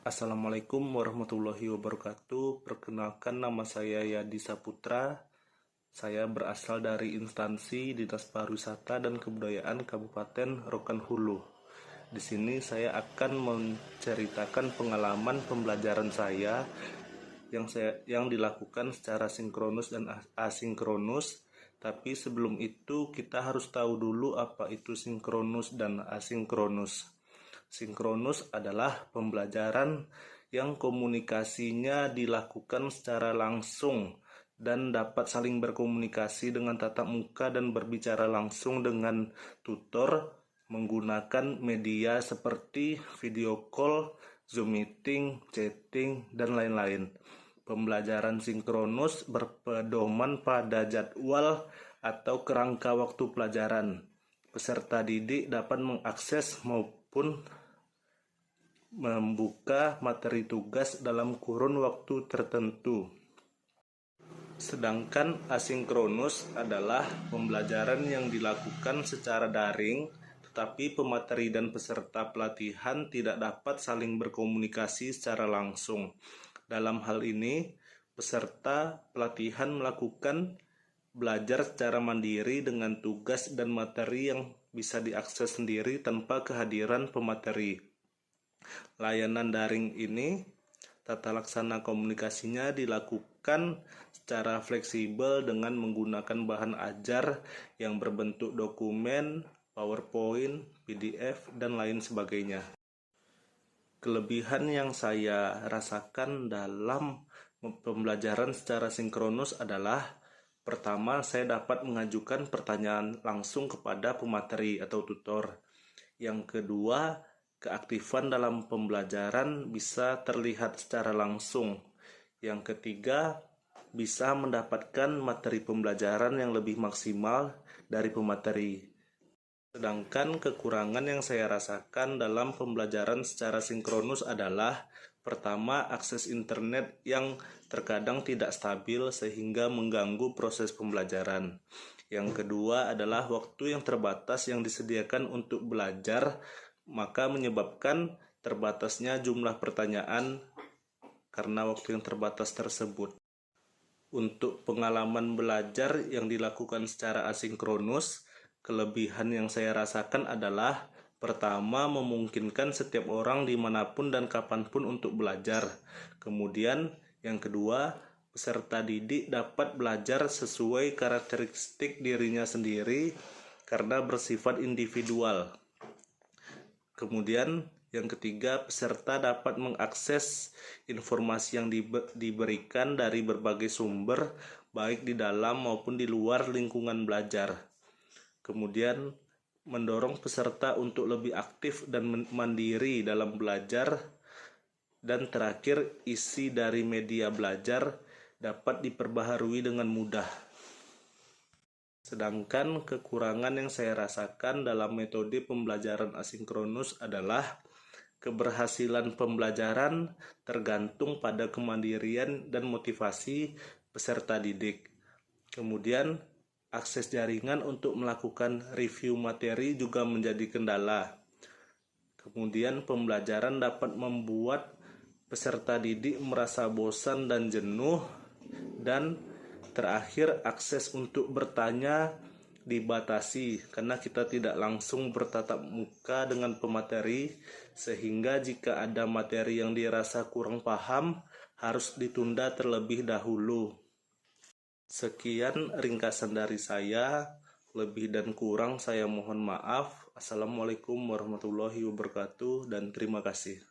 Assalamualaikum warahmatullahi wabarakatuh. Perkenalkan, nama saya Yadi Saputra. Saya berasal dari instansi Dinas Pariwisata dan Kebudayaan Kabupaten Rokan Hulu. Di sini saya akan menceritakan pengalaman pembelajaran saya yang dilakukan secara sinkronus dan asinkronus. Tapi sebelum itu kita harus tahu dulu apa itu sinkronus dan asinkronus. Sinkronus adalah pembelajaran yang komunikasinya dilakukan secara langsung dan dapat saling berkomunikasi dengan tatap muka dan berbicara langsung dengan tutor menggunakan media seperti video call, Zoom meeting, chatting, dan lain-lain. Pembelajaran sinkronus berpedoman pada jadwal atau kerangka waktu pelajaran. Peserta didik dapat mengakses maupun membuka materi tugas dalam kurun waktu tertentu. Sedangkan asinkronus adalah pembelajaran yang dilakukan secara daring, tetapi pemateri dan peserta pelatihan tidak dapat saling berkomunikasi secara langsung. Dalam hal ini, peserta pelatihan melakukan belajar secara mandiri dengan tugas dan materi yang bisa diakses sendiri tanpa kehadiran pemateri. Layanan daring ini, tata laksana komunikasinya dilakukan secara fleksibel dengan menggunakan bahan ajar yang berbentuk dokumen, PowerPoint, PDF, dan lain sebagainya. Kelebihan yang saya rasakan dalam pembelajaran secara sinkronus adalah: pertama, saya dapat mengajukan pertanyaan langsung kepada pemateri atau tutor. Yang kedua, keaktifan dalam pembelajaran bisa terlihat secara langsung. Yang ketiga, bisa mendapatkan materi pembelajaran yang lebih maksimal dari pemateri. Sedangkan kekurangan yang saya rasakan dalam pembelajaran secara sinkronus adalah: pertama, akses internet yang terkadang tidak stabil sehingga mengganggu proses pembelajaran. Yang kedua adalah waktu yang terbatas yang disediakan untuk belajar, maka menyebabkan terbatasnya jumlah pertanyaan karena waktu yang terbatas tersebut. Untuk pengalaman belajar yang dilakukan secara asinkronus, kelebihan yang saya rasakan adalah: pertama, memungkinkan setiap orang dimanapun dan kapanpun untuk belajar. Kemudian yang kedua, peserta didik dapat belajar sesuai karakteristik dirinya sendiri karena bersifat individual. Kemudian yang ketiga, peserta dapat mengakses informasi yang diberikan dari berbagai sumber, baik di dalam maupun di luar lingkungan belajar. Kemudian mendorong peserta untuk lebih aktif dan mandiri dalam belajar. Dan terakhir, isi dari media belajar dapat diperbaharui dengan mudah. Sedangkan kekurangan yang saya rasakan dalam metode pembelajaran asinkronus adalah: keberhasilan pembelajaran tergantung pada kemandirian dan motivasi peserta didik. Kemudian, akses jaringan untuk melakukan review materi juga menjadi kendala. Kemudian, pembelajaran dapat membuat peserta didik merasa bosan dan jenuh. Dan terakhir, akses untuk bertanya dibatasi karena kita tidak langsung bertatap muka dengan pemateri, sehingga jika ada materi yang dirasa kurang paham, harus ditunda terlebih dahulu. Sekian ringkasan dari saya, lebih dan kurang saya mohon maaf. Assalamualaikum warahmatullahi wabarakatuh dan terima kasih.